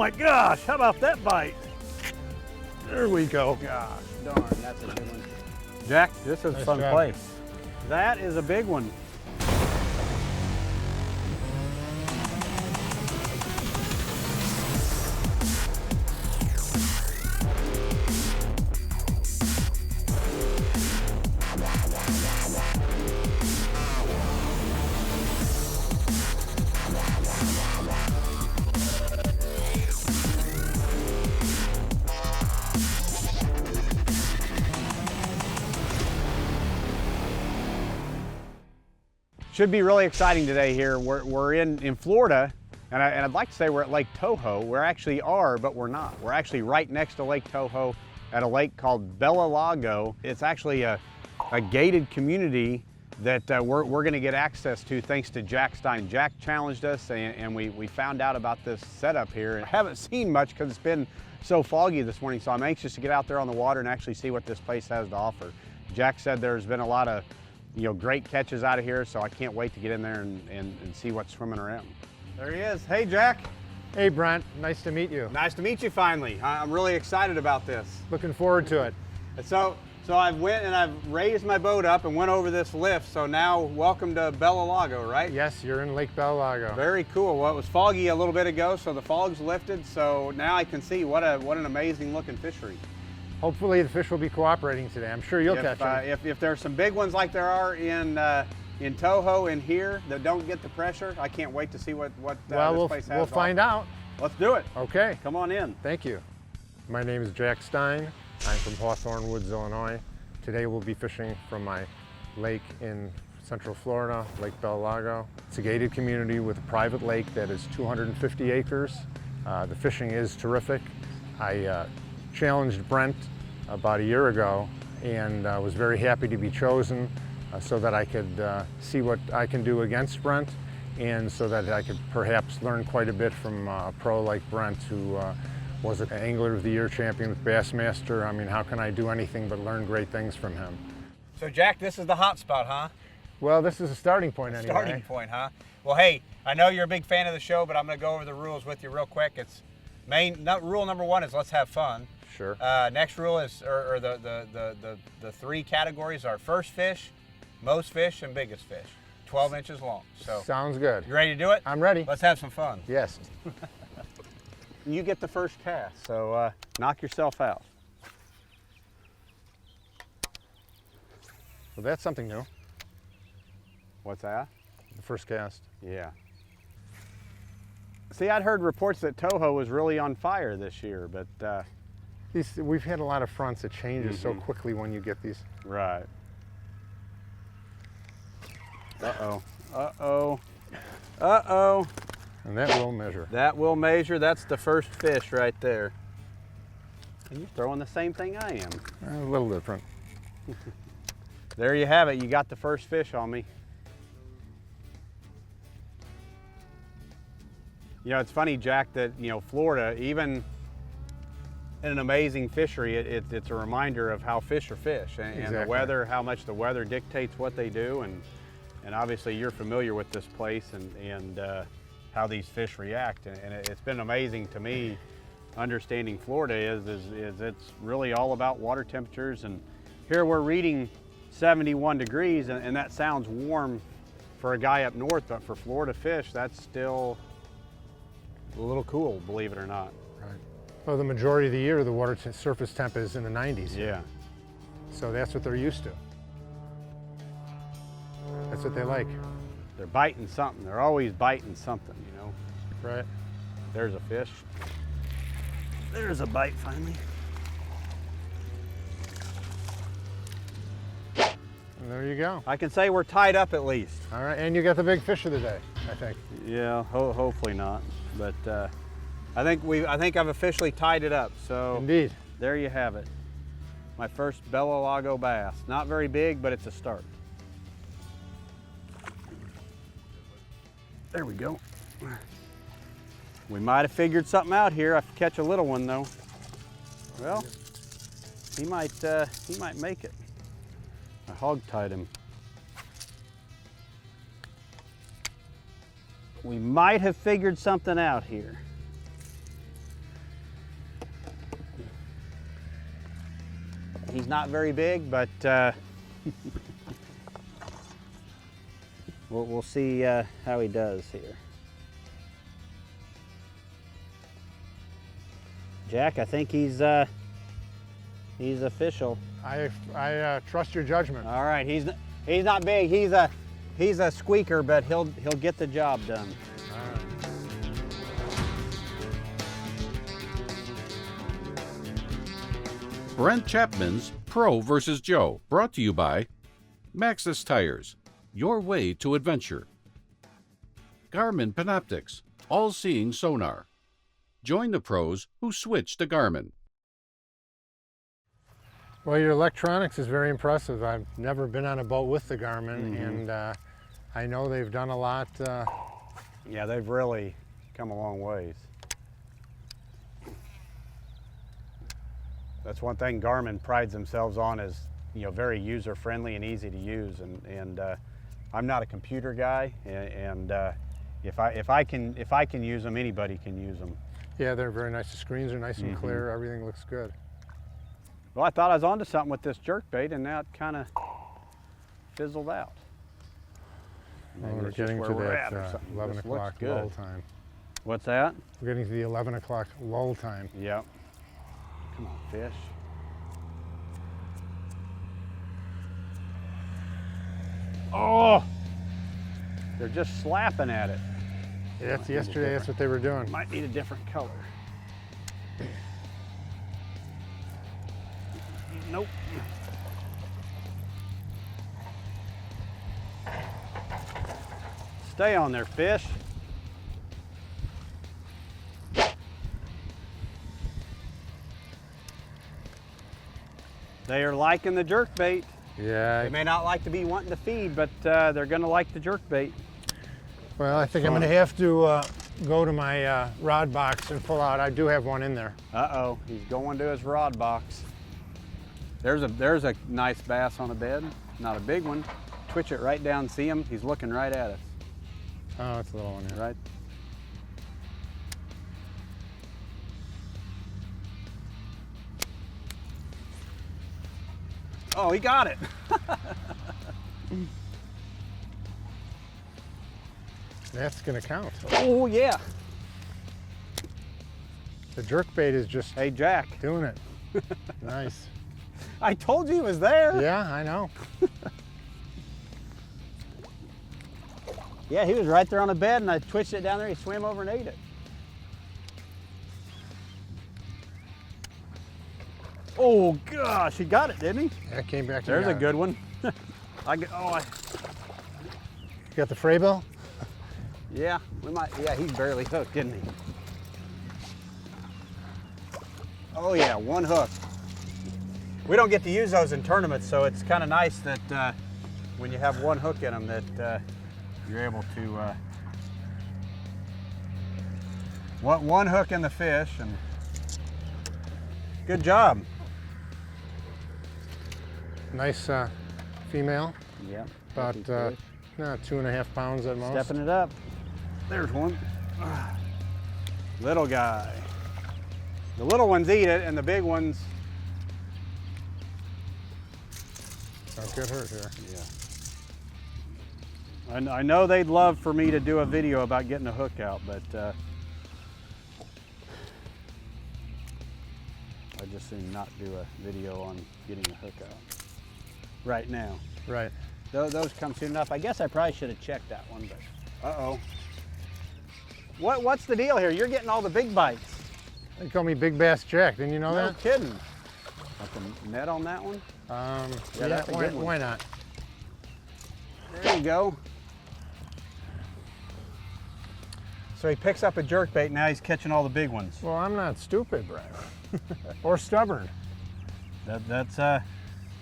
my gosh, how about that bite? There we go. Gosh, darn, that's a good one. Jack, this is a Nice fun job. place. That is a big one. Should be really exciting today here. We're in Florida, and I'd like to say we're at Lake Toho. We actually are, but we're not. We're actually right next to Lake Toho at a lake called Bella Lago. It's actually a gated community that we're going to get access to thanks to Jack Stein. Jack challenged us, and we found out about this setup here. I haven't seen much because it's been so foggy this morning, so I'm anxious to get out there on the water and actually see what this place has to offer. Jack said there's been a lot of great catches out of here, so I can't wait to get in there and see what's swimming around. There he is. Hey, Jack. Hey, Brent. Nice to meet you. Nice to meet you finally. I'm really excited about this. Looking forward to it. So I went and I've raised my boat up and went over this lift, so now welcome to Bella Lago, right? Yes, you're in Lake Bella Lago. Very cool. Well, it was foggy a little bit ago, so the fog's lifted, so now I can see what an amazing looking fishery. Hopefully the fish will be cooperating today. I'm sure you'll catch them. If there's some big ones like there are in Toho and here that don't get the pressure, I can't wait to see what this place has. We'll find out. Let's do it. Okay. Come on in. Thank you. My name is Jack Stein. I'm from Hawthorne Woods, Illinois. Today we'll be fishing from my lake in Central Florida, Lake Bella Lago. It's a gated community with a private lake that is 250 acres. The fishing is terrific. I challenged Brent about a year ago and was very happy to be chosen so that I could see what I can do against Brent, and so that I could perhaps learn quite a bit from a pro like Brent, who was an Angler of the Year champion with Bassmaster. I mean, how can I do anything but learn great things from him? So Jack, this is the hot spot, huh? Well, this is a starting point anyway. Starting point, huh? Well, hey, I know you're a big fan of the show, but I'm going to go over the rules with you real quick. Rule number one is let's have fun. Sure. Next rule is, or the three categories are first fish, most fish, and biggest fish. 12 inches long. So sounds good. You ready to do it? I'm ready. Let's have some fun. Yes. You get the first cast, so knock yourself out. Well, that's something new. What's that? The first cast. Yeah. See, I'd heard reports that Toho was really on fire this year, but We've had a lot of fronts. It changes so quickly when you get these. Right. Uh-oh. Uh-oh. Uh-oh. And that will measure. That will measure. That's the first fish right there. And you're throwing the same thing I am. A little different. There you have it. You got the first fish on me. It's funny, Jack, that, Florida, even in an amazing fishery, it's a reminder of how fish are fish, and Exactly. the weather, how much the weather dictates what they do, and obviously you're familiar with this place and how these fish react, and it's been amazing to me understanding Florida is it's really all about water temperatures, and here we're reading 71 degrees, and that sounds warm for a guy up north, but for Florida fish, that's still a little cool, believe it or not. Right. Well, the majority of the year, the water surface temp is in the 90s. Yeah. So that's what they're used to. That's what they like. They're biting something. They're always biting something, Right. There's a fish. There's a bite finally. And there you go. I can say we're tied up at least. All right, and you got the big fish of the day, I think. Yeah, hopefully not. But I think I've officially tied it up. So Indeed. there you have it. My first Bella Lago bass. Not very big, but it's a start. There we go. We might have figured something out here. I catch a little one though. Well, he might make it. I hog-tied him. We might have figured something out here. not very big, but we'll see how he does here. Jack, I think he's official. I trust your judgment. All right, he's not big. He's a squeaker, but he'll get the job done. All right. Brent Chapman's Pro vs. Joe, brought to you by Maxxis Tires, your way to adventure. Garmin Panoptics, all-seeing sonar. Join the pros who switch to Garmin. Well, your electronics is very impressive. I've never been on a boat with the Garmin, and I know they've done a lot. Yeah, they've really come a long ways. That's one thing Garmin prides themselves on, is very user friendly and easy to use. And I'm not a computer guy, and if I can use them, anybody can use them. Yeah, they're very nice. The screens are nice and clear. Everything looks good. Well, I thought I was onto something with this jerkbait, and now it kind of fizzled out. Well, Maybe we're it's just getting where to we're that at or something. 11 This o'clock looks good. lull time. What's that? We're getting to the 11 o'clock lull time. Yep. Come on, fish. Oh! They're just slapping at it. Yeah, that's yesterday. That's what they were doing. Might need a different color. Nope. Stay on there, fish. They are liking the jerkbait. Yeah. They may not like to be wanting to feed, but they're going to like the jerkbait. Well, I think I'm going to have to go to my rod box and pull out. I do have one in there. Uh-oh, he's going to his rod box. There's a nice bass on the bed, not a big one. Twitch it right down, see him? He's looking right at us. Oh, it's a little one here. Right? Oh, he got it. That's going to count. Oh, yeah. The jerkbait is just Hey, Jack. doing it. Nice. I told you he was there. Yeah, I know. Yeah, he was right there on the bed, and I twitched it down there. He swam over and ate it. Oh, gosh, he got it, didn't he? That came back to There's me. a good one. You got the fray bill? Yeah, yeah, he's barely hooked, didn't he? Oh yeah, one hook. We don't get to use those in tournaments, so it's kind of nice that when you have one hook in them that you're able to, one hook in the fish, and good job. Nice female. Yeah. About 2.5 pounds at most. Stepping it up. There's one. Little guy. The little ones eat it, and the big ones. Don't get hurt here. Yeah. I know they'd love for me to do a video about getting a hook out, but I just soon not do a video on getting a hook out right now. Right. Those come soon enough. I guess I probably should have checked that one, but uh-oh. What's the deal here? You're getting all the big bites. They call me Big Bass Jack. Didn't you know No that? kidding. Got the net on that one? Yeah, that's a good one. why not? There you go. So he picks up a jerkbait, now he's catching all the big ones. Well, I'm not stupid, Brent. Or stubborn. That's a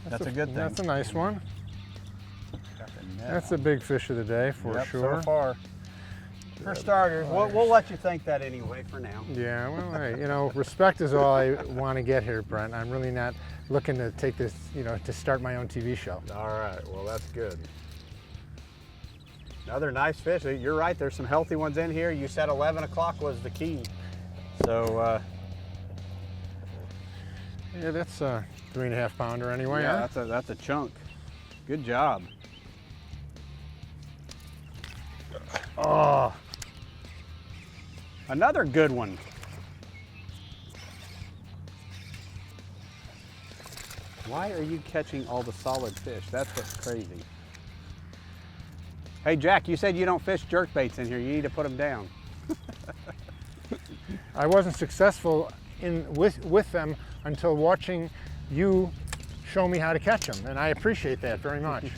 good thing. That's a nice one. Got the net That's on. the big fish of the day for Yep, sure. So far. For starters, we'll let you think that anyway for now. Yeah, well, hey, respect is all I want to get here, Brent. I'm really not looking to take this, to start my own TV show. All right, well that's good. Another nice fish. You're right, there's some healthy ones in here. You said 11 o'clock was the key. So, Yeah, that's a 3.5 pounder anyway, Yeah, huh? that's a chunk. Good job. Oh, another good one. Why are you catching all the solid fish? That's what's crazy. Hey Jack, you said you don't fish jerkbaits in here. You need to put them down. I wasn't successful with them until watching you show me how to catch them, and I appreciate that very much.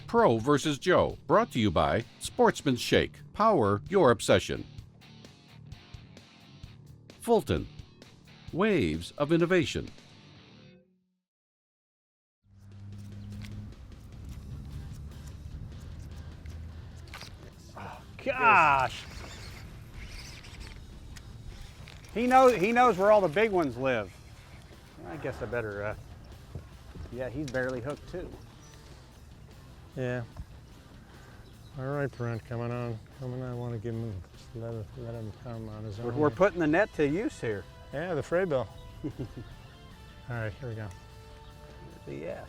Pro versus Joe, brought to you by Sportsman's Shake. Power your obsession. Fulton, Waves of Innovation. Gosh. He knows where all the big ones live. I guess I better, yeah, he's barely hooked too. Yeah. All right, Brent, coming on. I want to give him, let him come on his own. We're putting the net to use here. Yeah, the fray bill. All right, here we go. Yeah,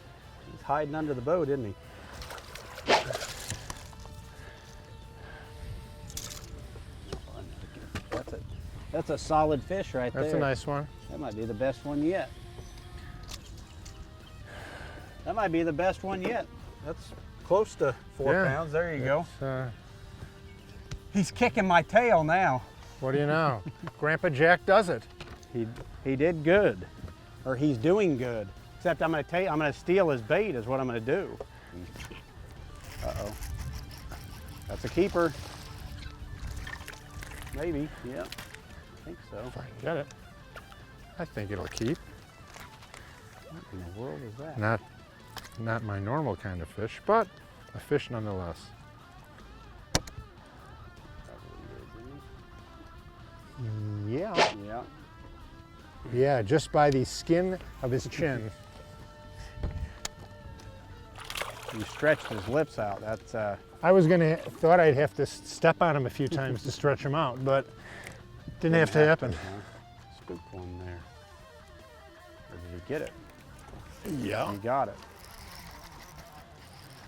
he's hiding under the boat, isn't he? That's a solid fish right there. That's a nice one. That might be the best one yet. That might be the best one yet. That's close to 4 pounds. There you go. He's kicking my tail now. What do you know? Grandpa Jack does it. He did good, or he's doing good. Except I'm gonna steal his bait is what I'm gonna do. Uh-oh. That's a keeper. Maybe, yeah. I think so. If I can get it. I think it'll keep. What in the world is that? Not my normal kind of fish, but a fish nonetheless. Yeah. Yeah. Yeah, just by the skin of his chin. You stretched his lips out. That's I was thought I'd have to step on him a few times to stretch him out, but didn't have to happen. Spooked one there. Or did he get it? Yeah. He got it.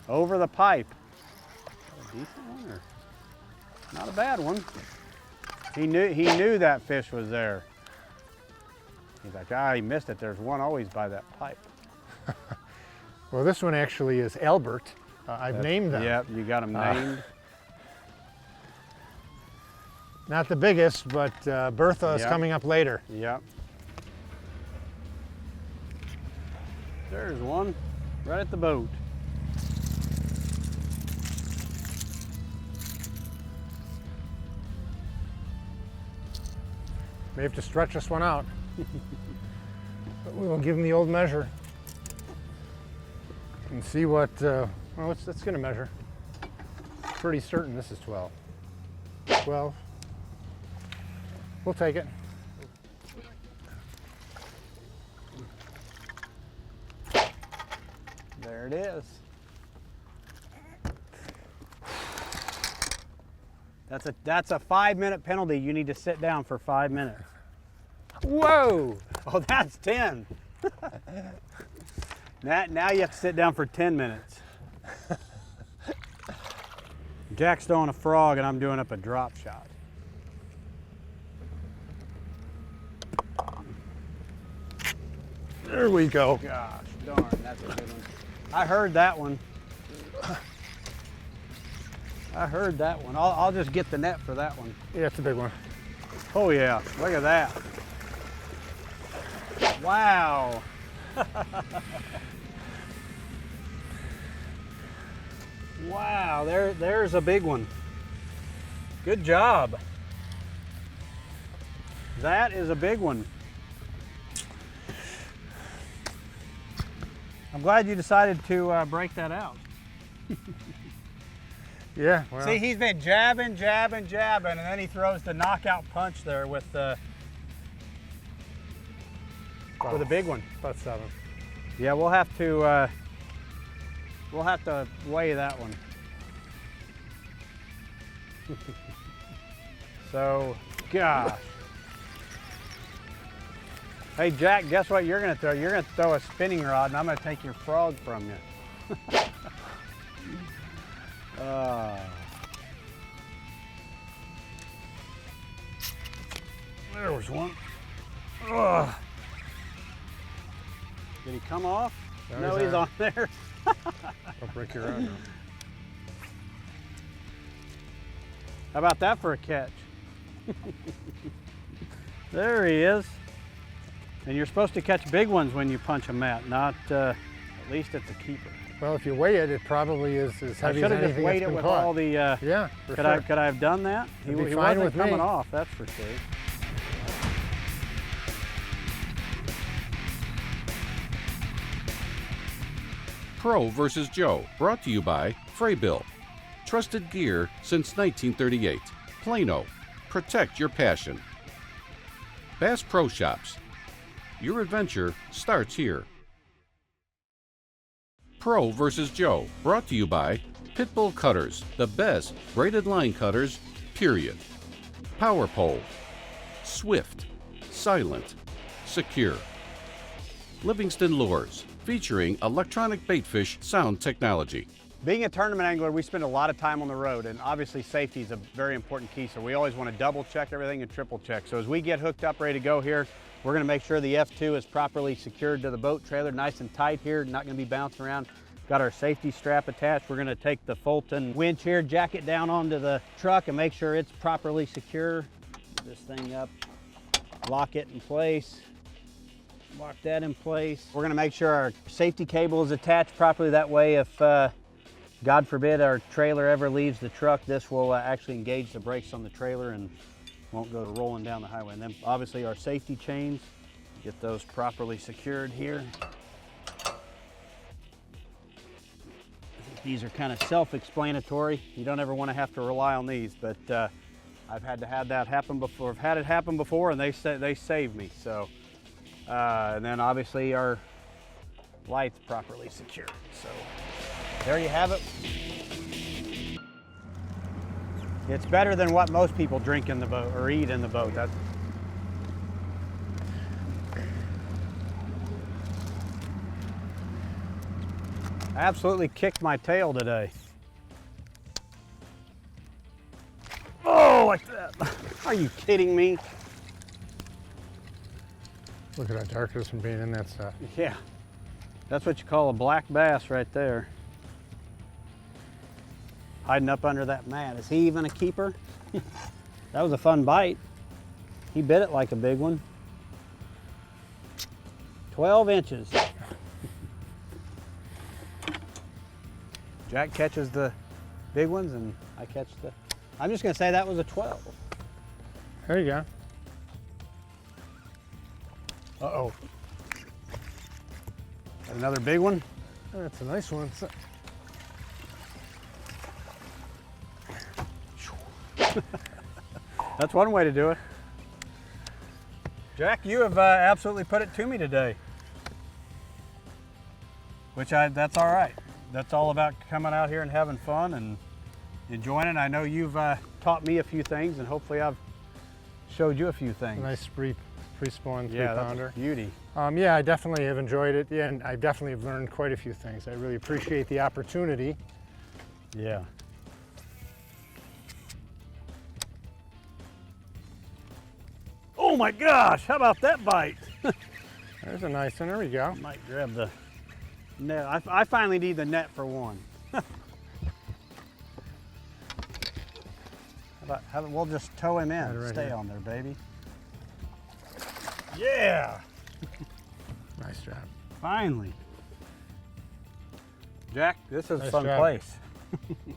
Over the pipe. A decent one or not a bad one. He knew that fish was there. He's like, he missed it. There's one always by that pipe. Well, this one actually is Albert. I've named them. Yep, you got them named. Not the biggest, but Bertha is coming up later. Yep. There's one right at the boat. May have to stretch this one out. But we will give him the old measure and see what, well, let's get a measure. Pretty certain this is 12. 12. We'll take it. There it is. That's a 5-minute penalty. You need to sit down for 5 minutes. Whoa! Oh, that's 10. Now you have to sit down for 10 minutes. Jack's throwing a frog and I'm doing up a drop shot. There we go. Gosh darn, that's a good one. I heard that one. I heard that one. I'll just get the net for that one. Yeah, it's a big one. Oh yeah, look at that. Wow. Wow, there's a big one. Good job. That is a big one. I'm glad you decided to break that out. Yeah, well. See, he's been jabbing, and then he throws the knockout punch there with the with a big one. About 7. Yeah, we'll have to weigh that one. So, gosh. Hey Jack, guess what you're gonna throw? You're gonna throw a spinning rod and I'm gonna take your frog from you. There was one. Did he come off? No, he's on there. Don't break your arm. How about that for a catch? There he is. And you're supposed to catch big ones when you punch a mat, not at least it's a keeper. Well, if you weigh it, it probably is as heavy as I should have just anything weighed that's it been with caught. all the. Yeah, for could sure. I have done that? He It'd be he fine wasn't with coming me. off, that's for sure. Pro versus Joe, brought to you by Fraybill. Trusted gear since 1938. Plano, protect your passion. Bass Pro Shops. Your adventure starts here. Pro versus Joe, brought to you by Pitbull Cutters, the best braided line cutters, period. Power Pole. Swift, silent, secure. Livingston Lures, featuring electronic baitfish sound technology. Being a tournament angler, we spend a lot of time on the road, and obviously safety is a very important key, so we always want to double check everything and triple check. So as we get hooked up, ready to go here, we're going to make sure the F2 is properly secured to the boat trailer, nice and tight here, not going to be bouncing around. Got our safety strap attached. We're going to take the Fulton winch here, jack it down onto the truck and make sure it's properly secure. Put this thing up, lock it in place. Lock that in place. We're gonna make sure our safety cable is attached properly. That way, if God forbid our trailer ever leaves the truck, this will actually engage the brakes on the trailer and won't go rolling down the highway. And then obviously our safety chains, get those properly secured here. These are kind of self-explanatory. You don't ever want to have to rely on these, but I've had to have that happen before. I've had it happen before and they saved me, so. And then obviously our lights properly secured. So there you have it. It's better than what most people drink in the boat or eat in the boat. I absolutely kicked my tail today. Oh, like that. Are you kidding me? Look at how dark it is from being in that stuff. Yeah, that's what you call a black bass right there. Hiding up under that mat. Is he even a keeper? That was a fun bite. He bit it like a big one. 12 inches. Jack catches the big ones and I catch the, I'm just gonna say that was a 12. There you go. Uh-oh. Another big one? That's a nice one. That's one way to do it. Jack, you have absolutely put it to me today. That's all right. That's all about coming out here and having fun and enjoying it. I know you've taught me a few things and hopefully I've showed you a few things. A nice pre-spawn 3-pounder. Yeah, that's a beauty. Yeah, I definitely have enjoyed it. Yeah, and I definitely have learned quite a few things. I really appreciate the opportunity. Yeah. Oh my gosh, how about that bite? There's a nice one, there we go. Might grab the net. I finally need the net for one. We'll just tow him in. Right Stay here. on there, baby. Yeah. Nice job. Finally. Jack, this is a Nice fun job. place.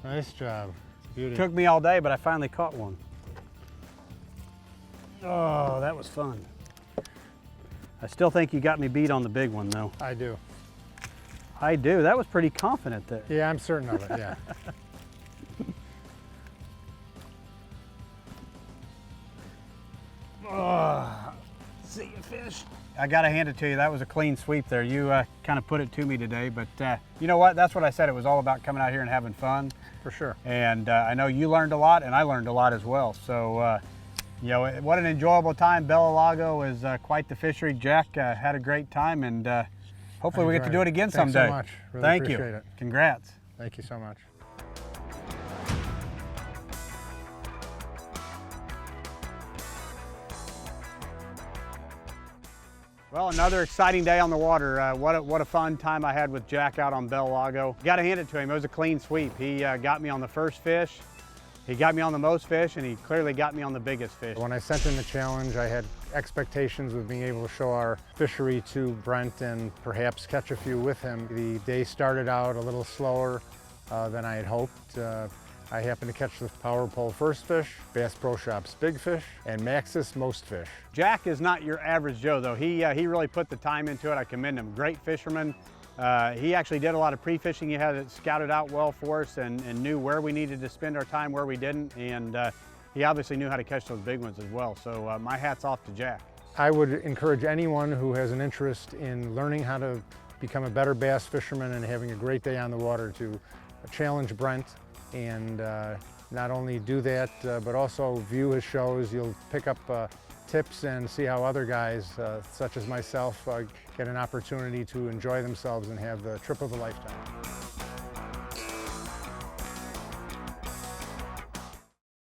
Nice job. Beauty. Took me all day, but I finally caught one. Oh, that was fun. I still think you got me beat on the big one, though. I do. I do. That was pretty confident there. Yeah, I'm certain of it, yeah. see a fish. I got to hand it to you. That was a clean sweep there. You kind of put it to me today, but you know what? That's what I said. It was all about coming out here and having fun. For sure. And I know you learned a lot, and I learned a lot as well. So, you know, what an enjoyable time. Bella Lago is quite the fishery. Jack had a great time, and hopefully we get to do it again Thanks someday. so much. Really Thank you. appreciate it. Congrats. Thank you so much. Well, another exciting day on the water. What a fun time I had with Jack out on Bella Lago. Got to hand it to him. It was a clean sweep. He got me on the first fish. He got me on the most fish, and he clearly got me on the biggest fish. When I sent in the challenge, I had expectations of being able to show our fishery to Brent and perhaps catch a few with him. The day started out a little slower than I had hoped. I happened to catch the power pole first fish, Bass Pro Shops big fish, and Maxis most fish. Jack is not your average Joe, though. He really put the time into it. I commend him. Great fisherman. He actually did a lot of pre-fishing. He had it scouted out well for us and knew where we needed to spend our time, where we didn't, and he obviously knew how to catch those big ones as well. So my hat's off to Jack. I would encourage anyone who has an interest in learning how to become a better bass fisherman and having a great day on the water to challenge Brent and not only do that, but also view his shows. You'll pick up tips and see how other guys, such as myself, get an opportunity to enjoy themselves and have the trip of a lifetime.